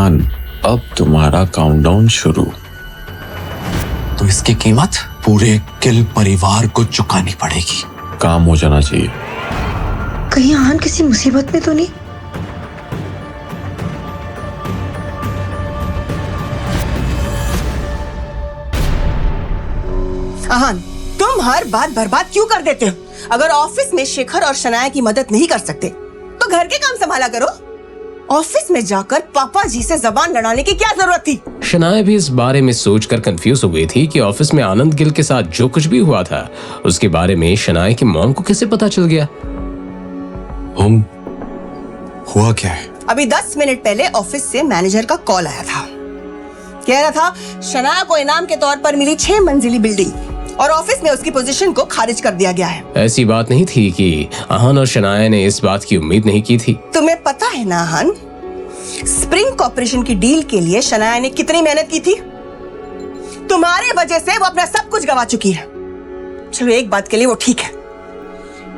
आहान, अब तुम्हारा काउंटडाउन शुरू। तो इसकी कीमत पूरे किल परिवार को चुकानी पड़ेगी। काम हो जाना चाहिए। कहीं आहान किसी मुसीबत में तो नहीं? आहान, तुम हर बात बर्बाद क्यों कर देते हो? अगर ऑफिस में शेखर और शनाया की मदद नहीं कर सकते तो घर के काम संभाला करो। ऑफिस में जाकर पापा जी से जबान लड़ाने की क्या जरूरत थी? शनाया भी इस बारे में सोचकर कंफ्यूज हो गई थी कि ऑफिस में आनंद गिल के साथ जो कुछ भी हुआ था उसके बारे में शनाया की मॉम को कैसे पता चल गया। हुआ क्या है? अभी 10 मिनट पहले ऑफिस से मैनेजर का कॉल आया था। कह रहा था शनाया को इनाम के तौर पर मिली 6 मंजिली बिल्डिंग और ऑफिस में उसकी पोजीशन को खारिज कर दिया गया है। ऐसी बात नहीं थी कि आहान और शनाया ने इस बात की उम्मीद नहीं की थी। तुम्हें पता है ना आहान, स्प्रिंग कॉर्पोरेशन की डील के लिए शनाया ने कितनी मेहनत की थी? तुम्हारे वजह से वो अपना सब कुछ गवा चुकी है। चलो एक बात के लिए वो ठीक है,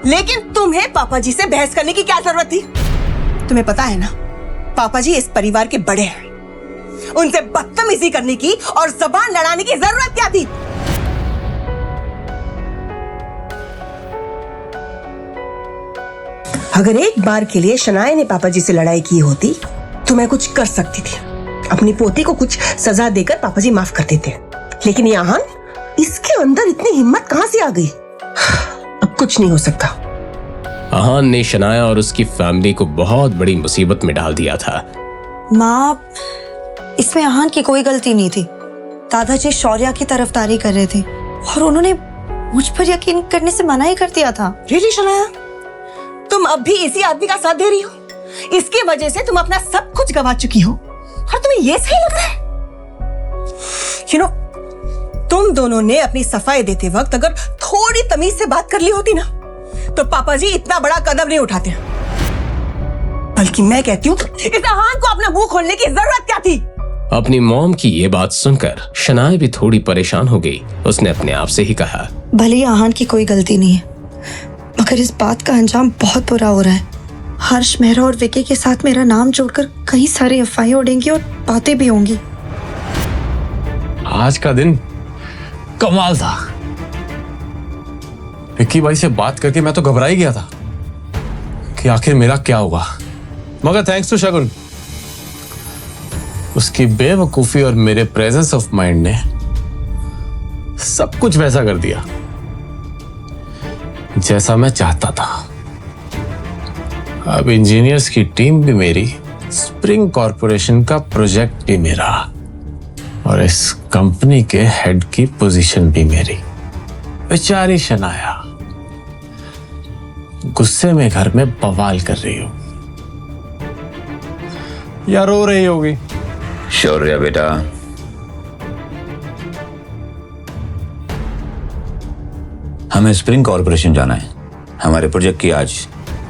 लेकिन तुम्हें पापा जी से बहस करने की क्या जरूरत थी? तुम्हें पता है ना, पापा जी इस परिवार के बड़े हैं। उनसे बदतमीजी करने की और जबान लड़ाने की जरूरत क्या थी? अगर एक बार के लिए शनाया ने पापा जी से लड़ाई की होती तो मैं कुछ कर सकती थी। अपनी पोती को कुछ सजा देकर पापा जी माफ कर देते। लेकिन ये आहान, इसके अंदर इतनी हिम्मत कहां से आ गई? अब कुछ नहीं हो सकता। आहान ने शनाया और उसकी फैमिली को बहुत बड़ी मुसीबत में डाल दिया था। माँ, इसमें आहान की कोई गलती नहीं थी। दादाजी शौर्या की तरफदारी कर रहे थे और उन्होंने मुझ पर यकीन करने से मना ही कर दिया था। रियली शनाया, तुम अब भी इसी आदमी का साथ दे रही हो? इसकी वजह से तुम अपना सब कुछ गवा चुकी हो और तुम्हें ये सही लग रहा है? You know, तुम दोनों ने अपनी सफाई देते वक्त अगर थोड़ी तमीज से बात कर ली होती ना तो पापा जी इतना बड़ा कदम नहीं उठाते। बल्कि मैं कहती हूँ इस आहान को अपना मुंह खोलने की जरूरत क्या थी? अपनी मॉम की ये बात सुनकर शनाया भी थोड़ी परेशान हो गई। उसने अपने आप से ही कहा, भले ही आहान की कोई गलती नहीं है, मगर इस बात का अंजाम बहुत बुरा हो रहा है। हर्ष, मेहरा और विकी के साथ मेरा नाम जोड़कर कई सारी अफवाहें उड़ेंगी और बातें भी होंगी। आज का दिन कमाल था। विक्की भाई से बात करके मैं तो घबरा ही गया था कि आखिर मेरा क्या हुआ, मगर थैंक्स टू शगुन, उसकी बेवकूफी और मेरे प्रेजेंस ऑफ माइंड ने सब कुछ वैसा कर दिया जैसा मैं चाहता था। अब इंजीनियर्स की टीम भी मेरी, स्प्रिंग कॉर्पोरेशन का प्रोजेक्ट भी मेरा और इस कंपनी के हेड की पोजीशन भी मेरी। बेचारी शनाया गुस्से में घर में बवाल कर रही हो या रो रही होगी। शौर्या बेटा, हमें स्प्रिंग कॉर्पोरेशन जाना है। हमारे प्रोजेक्ट की आज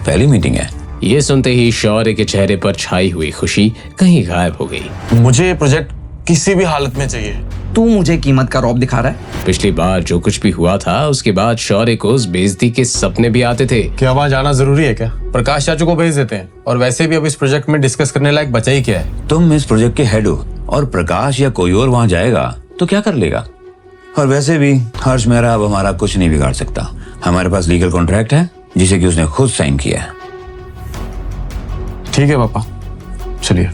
पहली मीटिंग है। ये सुनते ही शौर्य के चेहरे पर छाई हुई खुशी कहीं गायब हो गई। मुझे ये प्रोजेक्ट किसी भी हालत में चाहिए। तू मुझे कीमत का रौब दिखा रहा है? पिछली बार जो कुछ भी हुआ था उसके बाद शौर्य को उस बेइज्जती के सपने भी आते थे। क्या वहां जाना जरूरी है क्या? प्रकाश चाचू को भेज देते हैं, और वैसे भी अब इस प्रोजेक्ट में डिस्कस करने लायक बचा ही क्या है। तुम इस प्रोजेक्ट के हेड हो और प्रकाश या कोई और वहां जाएगा तो क्या कर लेगा? और वैसे भी हर्ष मेहरा अब हमारा कुछ नहीं बिगाड़ सकता। हमारे पास लीगल कॉन्ट्रैक्ट है जिसे कि उसने खुद साइन किया है। ठीक है पापा, चलिए।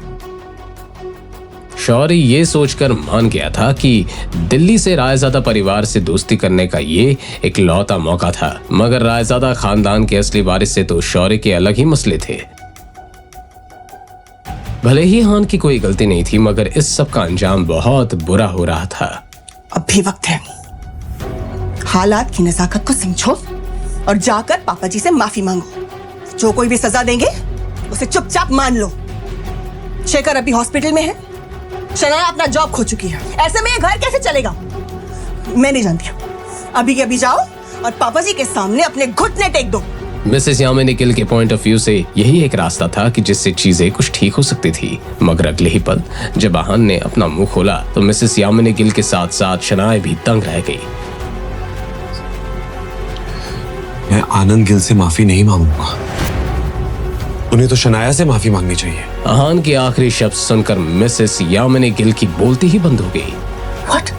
शौर्य ये सोचकर मान गया था कि दिल्ली से रायजादा परिवार से दोस्ती करने का ये एक लौता मौका था, मगर रायजादा खानदान के असली वारिस से तो शौर्य के अलग ही मसले थे। भले ही हान की कोई गलती नहीं थी, मगर इस सब का अंजाम बहुत बुरा हो रहा था। अब भी वक्त है, हालात की नजाकत को समझो और जाकर पापा जी से माफी मांगो। जो कोई भी सजा देंगे उसे चुपचाप मान लो। शेखर अभी हॉस्पिटल में है, शनाया अपना जॉब खो चुकी है। ऐसे में ये घर कैसे चलेगा? मैं नहीं जानती। अभी के अभी जाओ और पापा जी के सामने अपने घुटने टेक दो। मिसेस यामिनी गिल के पॉइंट ऑफ व्यू से यही एक रास्ता था कि जिससे चीजें कुछ ठीक हो सकती थी, मगर अगले ही पल जब आहान ने अपना मुंह खोला तो मिसेस यामिनी गिल के साथ साथ शनाया भी तंग रह गई। मैं आनंद गिल से माफी नहीं मांगूंगा। उन्हें तो शनाया से माफी मांगनी चाहिए। आहान की आखिरी शब्द सुनकर मिसेस यामिनी गिल की बोलती ही बंद हो गई। व्हाट?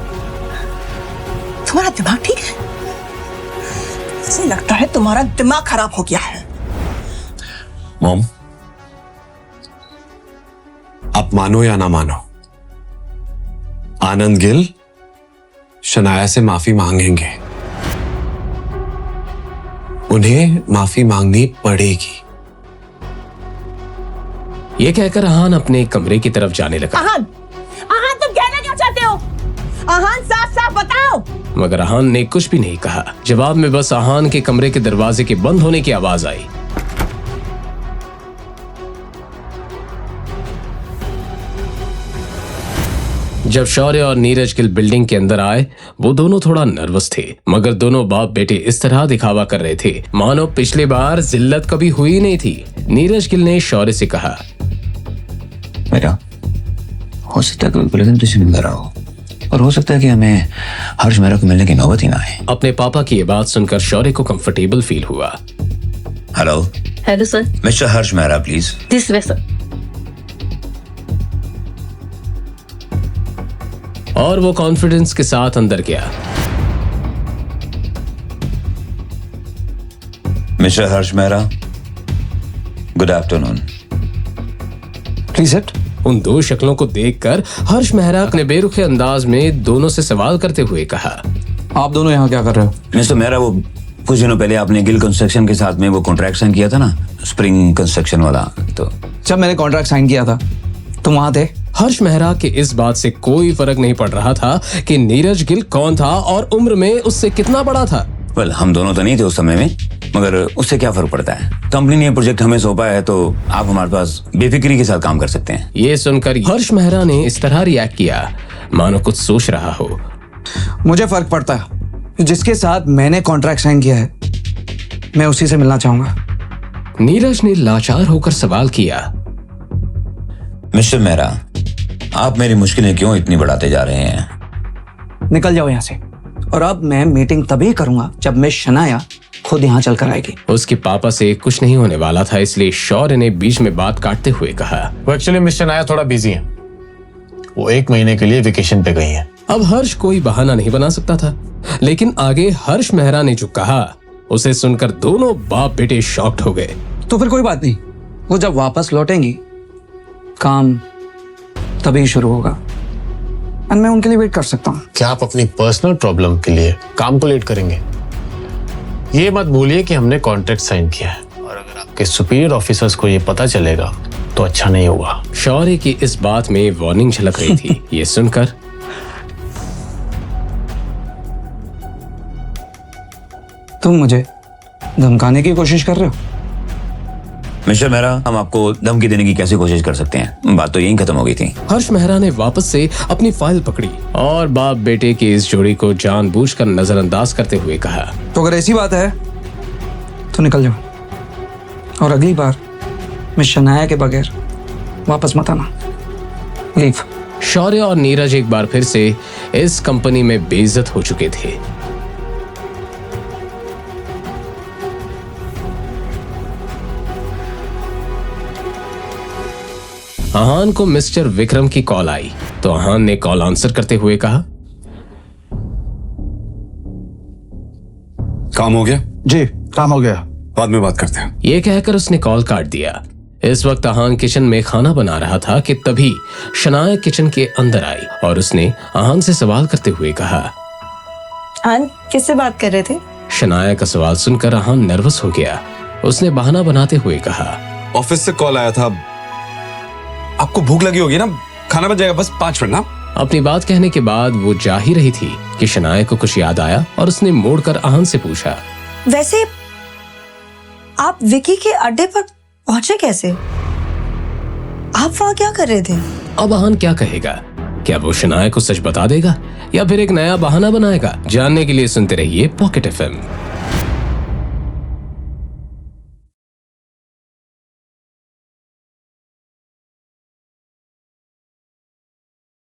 तुम्हारा दिमाग ठीक है? मुझे लगता है तुम्हारा दिमाग खराब हो गया है। मॉम, आप मानो या ना मानो, आनंद गिल शनाया से माफी मांगेंगे। उन्हें माफी मांगनी पड़ेगी। ये कहकर आहान अपने कमरे की तरफ जाने लगा। आहान, आहान तुम कहना क्या चाहते हो? आहान साफ साफ बताओ। मगर आहान ने कुछ भी नहीं कहा। जवाब में बस आहान के कमरे के दरवाजे के बंद होने की आवाज आई। जब शौर्य और नीरज गिल बिल्डिंग के अंदर आए, वो दोनों थोड़ा नर्वस थे, मगर दोनों बाप बेटे इस तरह दिखावा कर रहे थे मानो पिछली बार जिल्लत कभी हुई नहीं थी। नीरज गिल ने शौर्य से कहा, बेटा, हो सकता है कोई प्रेजेंटेशन मिल रहा हो और हो सकता है कि हमें हर्ष मेहरा को मिलने की नौबत ही ना आए। अपने पापा की ये बात सुनकर शौर्य को कंफर्टेबल फील हुआ। Hello hello sir, mister Harsh Mehra, please. This way sir. और वो कॉन्फिडेंस के साथ अंदर गया। Mister Harsh Mehra, good afternoon. Please sit. उन दो शक्लों को देखकर हर्ष मेहरा ने बेरुखे अंदाज में दोनों से सवाल करते हुए कहा, आप दोनों यहाँ क्या कर रहे हो? मिस्टर मेहरा, वो कुछ दिनों पहले आपने गिल कंस्ट्रक्शन के साथ में वो कॉन्ट्रैक्ट साइन किया था ना, स्प्रिंग कंस्ट्रक्शन वाला, तो जब मैंने कॉन्ट्रैक्ट साइन किया था तुम वहां थे? हर्ष मेहरा के इस बात से कोई फर्क नहीं पड़ रहा था कि नीरज गिल कौन था और उम्र में उससे कितना बड़ा था। वेल, हम दोनों तो नहीं थे उस समय में, मगर उससे क्या फर्क पड़ता है? कंपनी ने ये प्रोजेक्ट हमें सौंपा है तो आप हमारे पास बेफिक्री के साथ काम कर सकते हैं। ये सुनकर हर्ष मेहरा ने इस तरह रिएक्ट किया मानो कुछ सोच रहा हो। मुझे फर्क पड़ता है। जिसके साथ मैंने कॉन्ट्रैक्ट साइन किया है मैं उसी से मिलना चाहूंगा। नीरज ने लाचार होकर सवाल किया, मिस्टर मेहरा, आप मेरी मुश्किलें क्यों इतनी बढ़ाते जा रहे हैं? निकल जाओ यहाँ से। और अब मैं मीटिंग तभी करूंगा जब मैं शनाया खुद यहाँ चल कर आएगी। उसके पापा से कुछ नहीं होने वाला था, इसलिए शौर्य ने बीच में बात काटते हुए कहा, वो एक्चुअली मिस्टर नाया थोड़ा बिजी है, वो 1 महीने के लिए वेकेशन पे गई है। अब हर्ष कोई बहाना नहीं बना सकता था, लेकिन आगे हर्ष मेहरा ने जो कहा उसे सुनकर दोनों बाप बेटे शॉक्ड हो गए। तो फिर कोई बात नहीं, वो जब वापस लौटेंगी काम तभी शुरू होगा और मैं उनके लिए वेट कर सकता हूँ। क्या आप अपनी पर्सनल प्रॉब्लम के लिए काम को लेट करेंगे? ये मत भूलिए कि हमने कॉन्ट्रैक्ट साइन किया है और अगर आपके सुपीरियर ऑफिसर्स को ये पता चलेगा तो अच्छा नहीं होगा। शौर्य की इस बात में वार्निंग झलक रही थी। ये सुनकर तुम मुझे धमकाने की कोशिश कर रहे हो? मिस्टर मेहरा, हम आपको धमकी देने की कैसे कोशिश कर सकते हैं? बात तो यहीं खत्म हो गई थी। हर्ष मेहरा ने वापस से अपनी फाइल पकड़ी और बाप बेटे की इस जोड़ी को जानबूझकर नजरअंदाज करते हुए कहा, तो अगर ऐसी बात है तो निकल जाओ और अगली बार मैं शनाया के बगैर वापस मत आना। लीव। शौर्य और नीरज एक बार फिर से इस कंपनी में बेइज्जत हो चुके थे। आहान को मिस्टर विक्रम की कॉल आई तो आहान ने कॉल आंसर करते हुए कहा, काम हो गया? जी काम हो गया, बाद में बात करते हैं। ये कहकर उसने कॉल काट दिया। इस वक्त आहान किचन में खाना बना रहा था कि तभी शनाया किचन के अंदर आई और उसने आहान से सवाल करते हुए कहा, आन किससे बात कर रहे थे? शनाया का सवाल सुनकर आहान नर्वस हो गया। उसने बहाना बनाते हुए कहा, ऑफिस से कॉल आया था, आपको भूख लगी होगी ना, खाना बन जाएगा, बस 5 मिनट ना। अपनी बात कहने के बाद वो जा ही रही थी कि शनाया को कुछ याद आया और उसने मोड़कर आहान से पूछा, वैसे आप विकी के अड्डे पर पहुंचे कैसे? आप वहां क्या कर रहे थे? अब आहान क्या कहेगा? क्या वो शनाया को सच बता देगा या फिर एक नया बहाना बनाएगा? जानने के लिए सुनते रहिए पॉकेट FM।